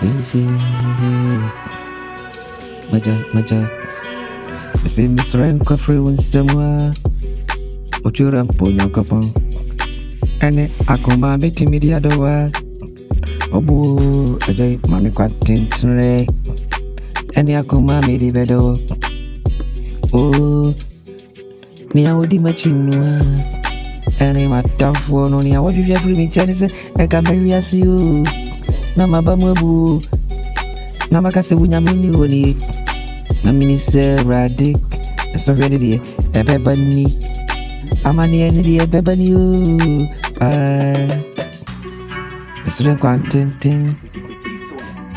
Easy. Maja. Si misren kwa free unsemwa. Ojura mponya kapon. Ene akoma beti media dowa. Obu ajay mami kwa tintre. Ene akoma medi bedo. Oh, ni awodi machinwa. Ene matafo no ni awodi ya free mi chanise. Eka meri asiu. Na mabamwebu. Na makase wunyamini woni. Na minise radik. So ready die ebebani. Amani eni die ebebani o. Student quantin.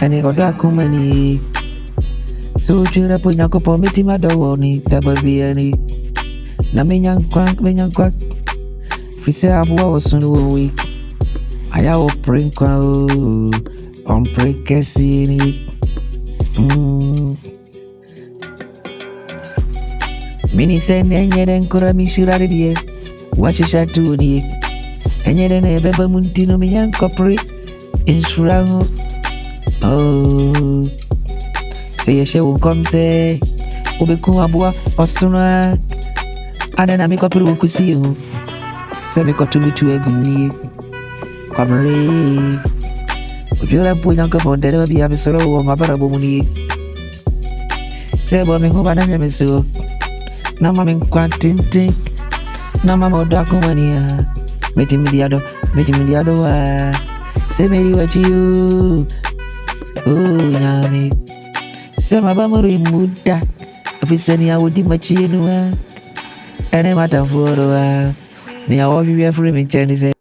Eni oda kumani. So chira po nyako po meti madawoni tababiani. Na menyan kwak. Fise abuwa osunu wi. Aya o prinkwa o. On prekesini. Mini sen enyere nkura mishirari die. Washisha tuni. Enyere na ebeba muntino minyan kopri. Insurango. Oh. Seyeshe unkomse. Ubeku abua osuna. Adana mikopri ukusiyo. Sebe kotumitu egumni. Kwamri. Ujura mpunya nkapondere wabi abisoro wa mabara bomuni. Sebo mekuba na nyemeso. Na mami nkwantintin. Na mama odako mania. Meti miliado wa. Semeri wachiyo. Nyami. Sema bamuri muda. Afisani awudi machinu wa. Ene matamforo wa. Ni awobi ya free mi chani se.